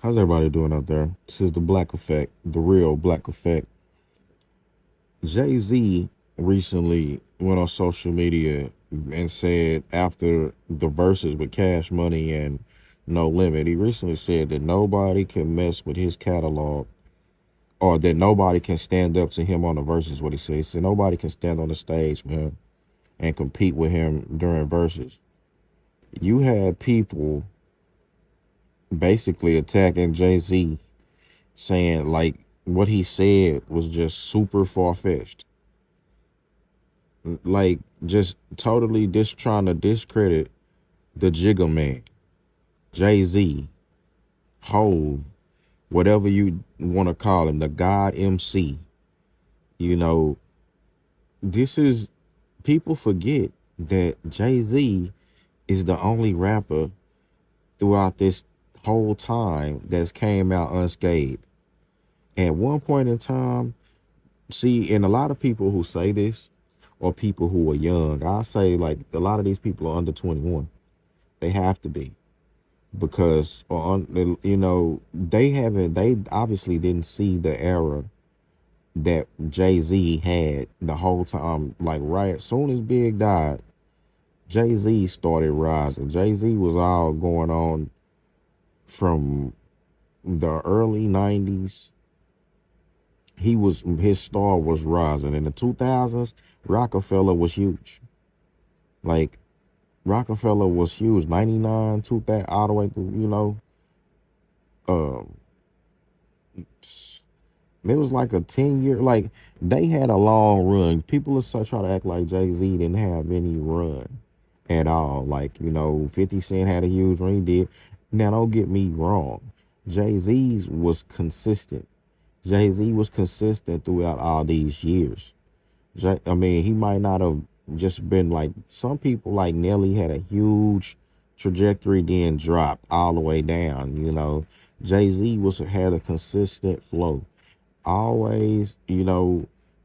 How's everybody doing out there? This is the Black Effect, the real Black Effect. Jay-Z recently went on social media and said after the verses with Cash Money and No Limit, he recently said that nobody can mess with his catalog or that nobody can stand up to him on the verses. What he said, he said nobody can stand on the stage with him and compete with him during verses. You had people basically attacking Jay-Z saying like what he said was just super far-fetched, like just totally just trying to discredit the Jigga Man, Jay-Z, Hove, whatever you want to call him, the God MC. You know, this is, people forget that Jay-Z is the only rapper throughout this whole time that's came out unscathed. At one point in time, see, and a lot of people who say this or people who are young, I say like a lot of these people are under 21. They have to be because they haven't, they obviously didn't see the era that Jay-Z had the whole time. Like right as soon as Big died, Jay-Z started rising. Jay-Z was all going on from the early 90s. His star was rising. In the 2000s, Rockefeller was huge. Like Rockefeller was huge. 99, 2000, all the way through, um, it was like a 10-year, like they had a long run. People are so try to act like Jay-Z didn't have any run at all. Like, 50 Cent had a huge run, he did. Now don't get me wrong. Jay-Z's was consistent. Jay-Z was consistent throughout all these years. I mean, he might not have just been like some people like Nelly had a huge trajectory, then dropped all the way down. Jay-Z was had a consistent flow, always,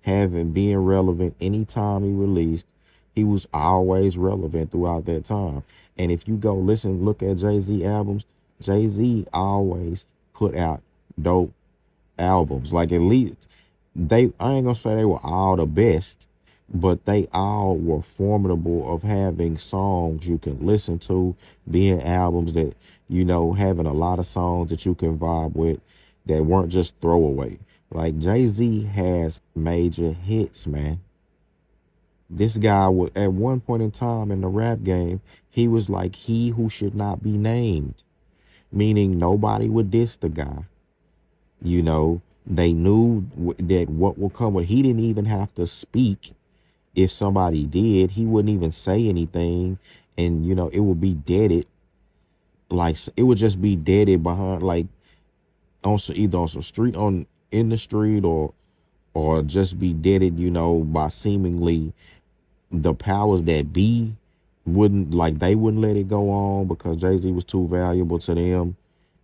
having being relevant anytime he released. He was always relevant throughout that time. And if you go listen, look at Jay-Z albums, Jay-Z always put out dope albums. Like at least I ain't gonna say they were all the best, but they all were formidable of having songs you can listen to, being albums that, having a lot of songs that you can vibe with that weren't just throwaway. Like Jay-Z has major hits, man. This guy was at one point in time in the rap game, he was like he who should not be named, meaning nobody would diss the guy. They knew that what will come with. He didn't even have to speak. If somebody did, he wouldn't even say anything, and it would be deaded. Like it would just be deaded behind, like on either on some street, on in the street, or just be deaded. By seemingly the powers that be wouldn't, like, they wouldn't let it go on because Jay-Z was too valuable to them.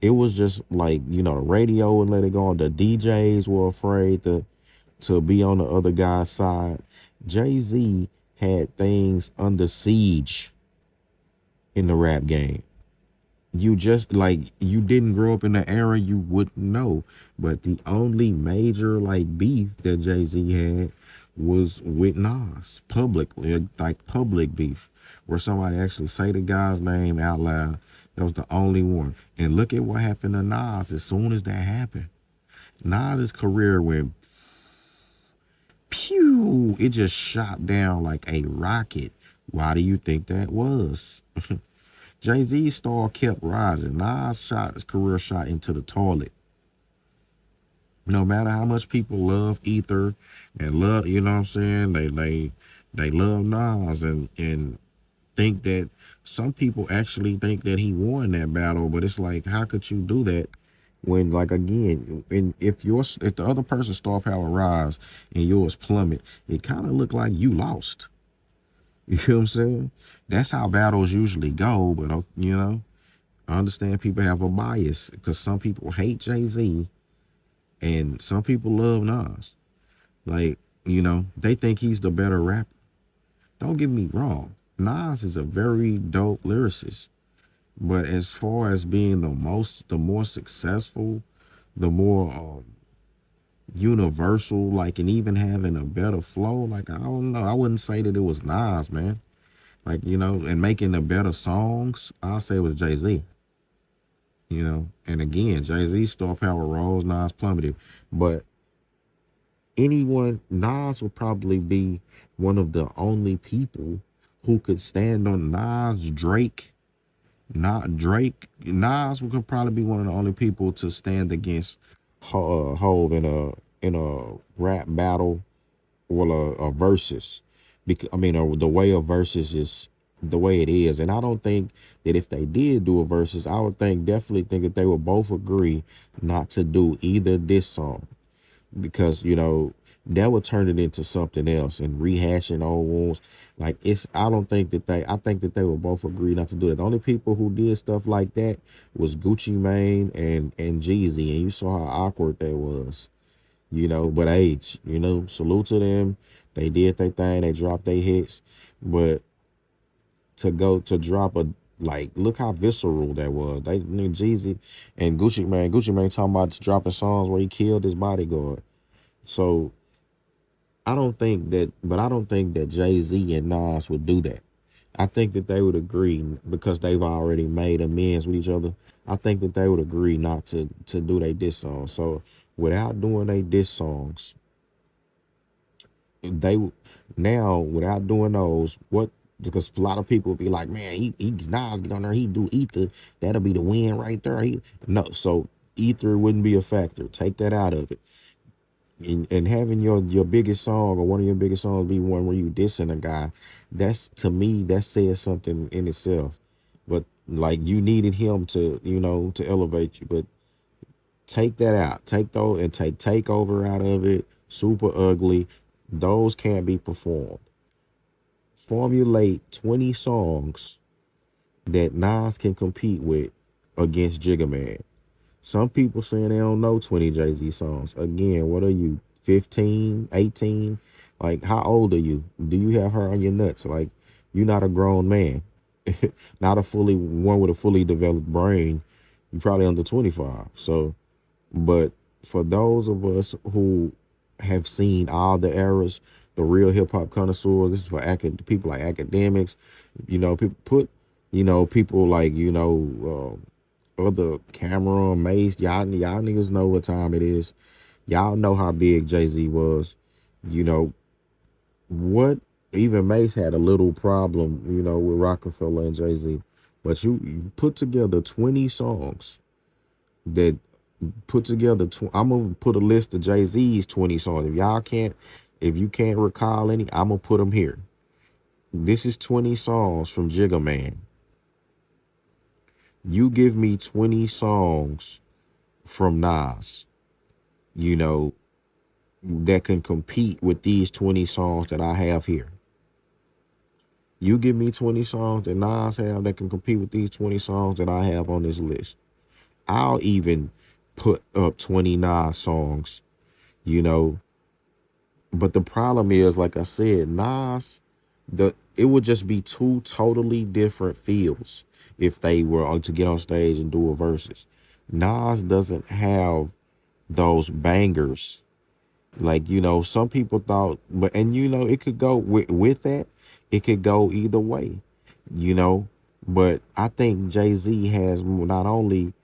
It was just like, the radio wouldn't let it go on. The DJs were afraid to be on the other guy's side. Jay-Z had things under siege in the rap game. You just like you didn't grow up in the era, you wouldn't know. But the only major like beef that Jay-Z had was with Nas publicly, like public beef, where somebody actually say the guy's name out loud. That was the only one. And look at what happened to Nas as soon as that happened. Nas's career went pew. It just shot down like a rocket. Why do you think that was? Jay-Z's star kept rising. Nas shot his career shot into the toilet. No matter how much people love Ether and love, you know what I'm saying? They love Nas and think that some people actually think that he won that battle, but it's like, how could you do that when, like, again, and if the other person's star power rise and yours plummet, it kind of look like you lost. You know what I'm saying? That's how battles usually go, but I understand people have a bias because some people hate Jay-Z and some people love Nas. Like, they think he's the better rapper. Don't get me wrong. Nas is a very dope lyricist. But as far as being the more successful, the more universal, like, and even having a better flow, like, I don't know, I wouldn't say that it was Nas, man. Like, and making the better songs, I'll say it was Jay-Z. And again, Jay-Z star power rose, Nas plummeted. But Nas would probably be one of the only people who could stand on Nas, Drake, not Drake. Nas could probably be one of the only people to stand against Hove in a rap battle or a versus. Because I mean, the way a versus is the way it is, and I don't think that if they did do a versus, I would definitely think that they would both agree not to do either this song because that would turn it into something else and rehashing old wounds. Like I don't think that I think that they would both agree not to do it. The only people who did stuff like that was Gucci Mane and Jeezy, and you saw how awkward that was. But age, salute to them. They did their thing. They dropped their hits, but to go to drop a like, look how visceral that was. They Jeezy and Gucci Mane talking about dropping songs where he killed his bodyguard. So I don't think that Jay-Z and Nas would do that. I think that they would agree because they've already made amends with each other. I think that they would agree not to do their diss songs. So without doing their diss songs, they now without doing those, what because a lot of people would be like, man, he's Nas get on there, he do Ether, that'll be the win right there. No, so Ether wouldn't be a factor. Take that out of it. And having your biggest song or one of your biggest songs be one where you dissing a guy, that's to me that says something in itself. But like you needed him to elevate you. But take that out, take those and take takeover out of it. Super ugly. Those can't be performed. Formulate 20 songs that Nas can compete with against Jigga Man. Some people saying they don't know 20 Jay-Z songs. Again, what are you, 15, 18? Like, how old are you? Do you have her on your nuts? Like, you're not a grown man. Not a fully one with a fully developed brain. You're probably under 25. So, but for those of us who have seen all the eras, the real hip hop connoisseurs, this is for people like academics, people people like, other Cameron, Mace, y'all niggas know what time it is. Y'all know how big Jay-Z was. You know what? Even Mace had a little problem, with Rockefeller and Jay-Z. But you put together 20 songs that put together. I'm gonna put a list of Jay-Z's 20 songs. If you can't recall any, I'm gonna put them here. This is 20 songs from Jigga Man. You give me 20 songs from Nas, you know, that can compete with these 20 songs that I have here. You give me 20 songs that Nas have that can compete with these 20 songs that I have on this list. I'll even put up 20 Nas songs, you know. But the problem is, like I said, Nas, it would just be two totally different fields if they were to get on stage and do a versus. Nas doesn't have those bangers. Like, some people thought, it could go with that, it could go either way, you know. But I think Jay-Z has not only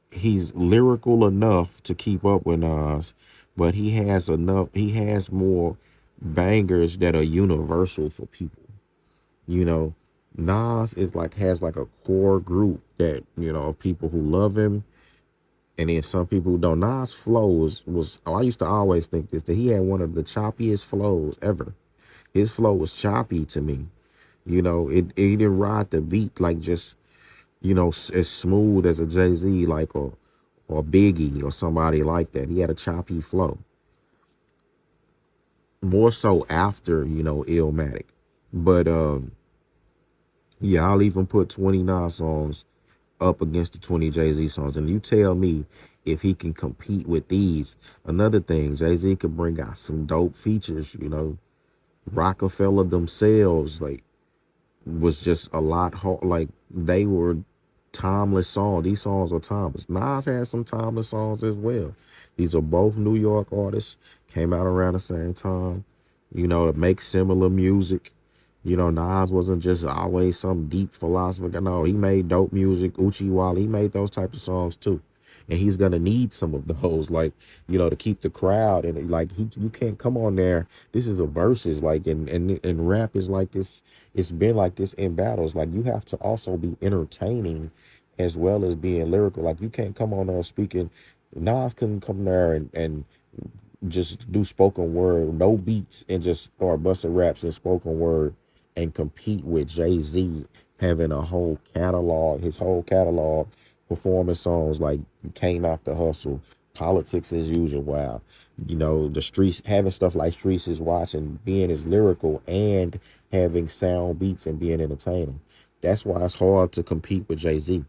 he's lyrical enough to keep up with Nas, but he has more bangers that are universal for people. You know, Nas has like a core group that, of people who love him and then some people who don't. Nas flow I used to always think this, that he had one of the choppiest flows ever. His flow was choppy to me. He didn't ride the beat like just, as smooth as a Jay-Z, like, or Biggie or somebody like that. He had a choppy flow. More so after, Illmatic. But yeah, I'll even put 29 songs up against the 20 Jay-Z songs. And you tell me if he can compete with these. Another thing, Jay-Z could bring out some dope features, Rockefeller themselves, like, was just a lot hard. Like, they were timeless songs. These songs are timeless. Nas has some timeless songs as well. These are both New York artists, came out around the same time, to make similar music. Nas wasn't just always some deep philosopher. No, he made dope music. Uchi Wally, he made those types of songs too. And he's gonna need some of those, like, to keep the crowd. And like, you can't come on there. This is a verses, like, and rap is like this. It's been like this in battles. Like, you have to also be entertaining as well as being lyrical. Like, you can't come on there speaking. Nas couldn't come there and just do spoken word, no beats, and just start busting raps and spoken word and compete with Jay-Z having a whole catalog, his whole catalog, performing songs like Can't Knock the Hustle, Politics as Usual, wow. The streets, having stuff like Streets is Watching, being as lyrical and having sound beats and being entertaining. That's why it's hard to compete with Jay-Z.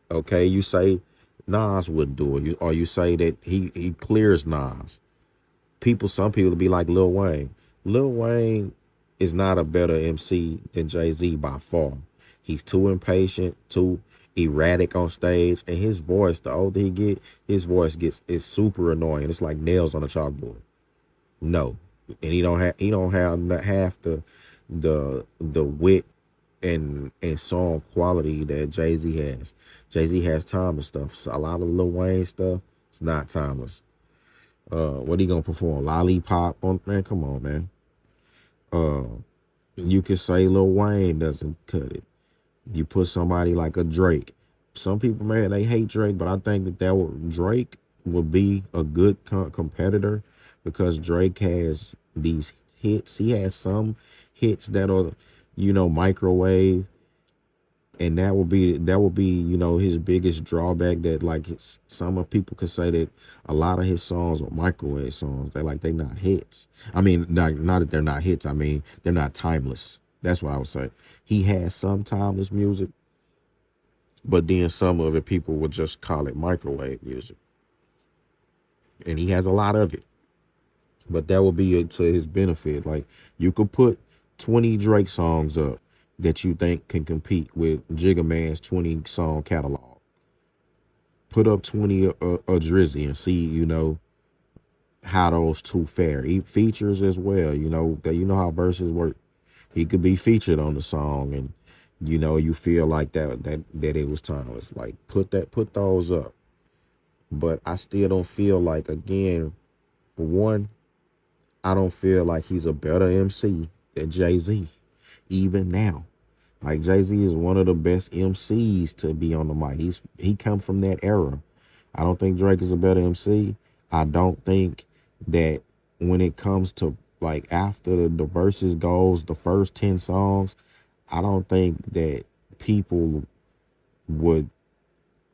Okay, you say Nas would do it, or you say that he clears Nas. Some people be like Lil Wayne. Lil Wayne is not a better MC than Jay-Z by far. He's too impatient, too erratic on stage, and his voice, the older he get, his voice gets is super annoying. It's like nails on a chalkboard. No. And he don't have not half the wit and song quality that Jay-Z has. Jay-Z has timeless stuff. So a lot of Lil Wayne stuff, it's not timeless. What he gonna perform? Lollipop on, man? Come on, man. Uh, you could say Lil Wayne doesn't cut it. You put somebody like a Drake. Some people, man, they hate Drake, but I think Drake would be a good competitor because Drake has these hits. He has some hits that are, microwave, and that will be his biggest drawback, that like some of people could say that a lot of his songs are microwave songs. They're not hits. I mean, not that they're not hits, I mean they're not timeless. That's what I would say. He has some timeless music, but then some of it people would just call it microwave music, and he has a lot of it, but that would be to his benefit. Like, you could put 20 Drake songs up that you think can compete with Jigga Man's 20 song catalog. Put up 20 Drizzy and see, how those two fare. He features as well, that how verses work. He could be featured on the song, and you feel like that it was timeless. Like, put those up. But I still don't feel like, again, for one, I don't feel like he's a better MC than Jay-Z, even now. Like, Jay-Z is one of the best MCs to be on the mic. He come from that era. I don't think Drake is a better MC. I don't think that when it comes to, like, after the verses goes, the first 10 songs, I don't think that people would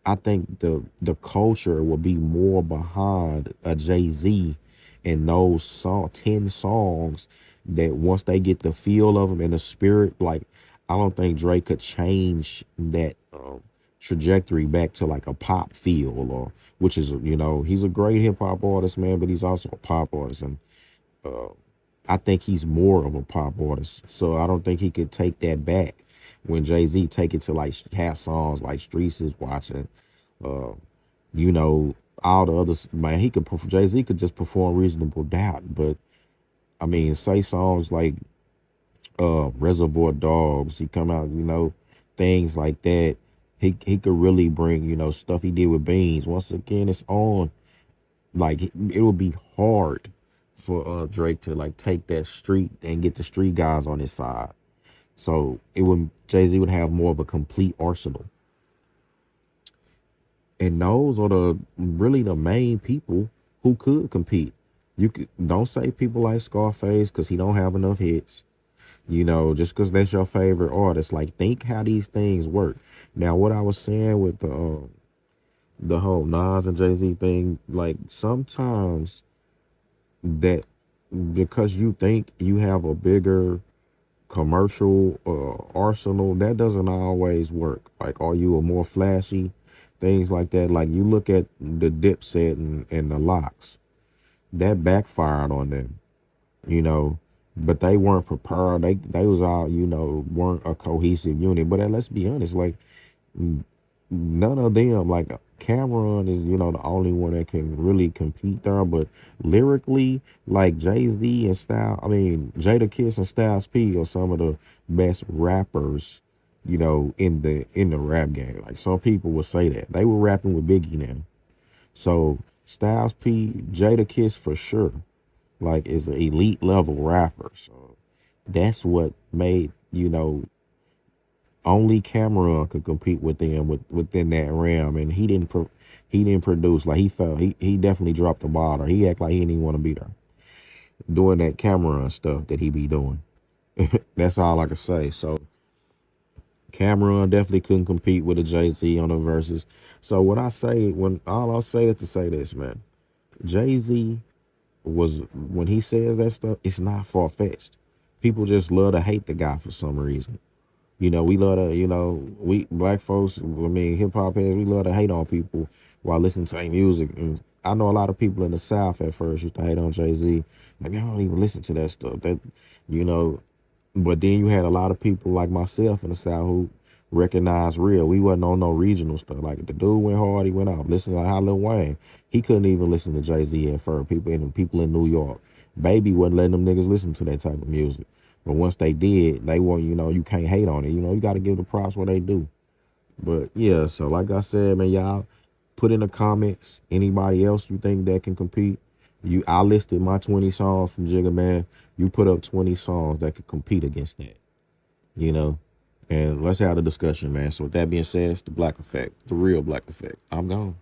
I think the culture will be more behind a Jay-Z and those 10 songs, that once they get the feel of them and the spirit, like, I don't think Drake could change that trajectory back to like a pop feel, or which is, he's a great hip hop artist, man, but he's also a pop artist. And uh, I think he's more of a pop artist. So I don't think he could take that back when Jay-Z take it to, like, have songs like Streets is Watching, uh, you know, all the others. Man, Jay-Z could just perform Reasonable Doubt, but I mean, say songs like Reservoir Dogs, he come out, things like that. He could really bring, stuff he did with Beans. Once again, it's on. Like, it would be hard for Drake to, like, take that street and get the street guys on his side. So Jay-Z would have more of a complete arsenal. And those are the main people who could compete. Don't say people like Scarface because he don't have enough hits. Just because that's your favorite artist. Like, think how these things work. Now, what I was saying with the whole Nas and Jay-Z thing, like, sometimes that because you think you have a bigger commercial arsenal, that doesn't always work. Like, are you a more flashy, things like that? Like, you look at the Dipset and the Locks, that backfired on them, you know, but they weren't prepared. They was all, weren't a cohesive unit. But let's be honest, like, N- None of them, like Cameron is, the only one that can really compete there. But lyrically, like Jay Z and Jada Kiss and Styles P are some of the best rappers, in the rap game. Like some people would say that they were rapping with Biggie now. So Styles P, Jada Kiss for sure, like is an elite level rapper. So that's what made, only Cameron could compete with them within that realm, and he didn't produce like he felt he definitely dropped the ball. Or he act like he didn't even want to be there doing that Cameron stuff that he be doing. That's all I can say. So Cameron definitely couldn't compete with a Jay Z on the verses. So what I say when all I'll say is to say this, man. Jay Z was when he says that stuff, it's not far fetched. People just love to hate the guy for some reason. We love to, we black folks, hip hop heads, we love to hate on people while listening to their music. And I know a lot of people in the South at first used to hate on Jay Z. Like, I don't even listen to that stuff. You know, but then you had a lot of people like myself in the South who recognized real. We wasn't on no regional stuff. Like the dude went hard, he went off. Listen to how Lil Wayne. He couldn't even listen to Jay Z at first. People in New York. Baby wasn't letting them niggas listen to that type of music. But once they did, they want you can't hate on it. You gotta give the props what they do. But yeah, so like I said, man, y'all put in the comments anybody else you think that can compete. I listed my 20 songs from Jigga Man. You put up 20 songs that could compete against that, you know. And let's have a discussion, man. So with that being said, it's the Black Effect, the real Black Effect. I'm gone.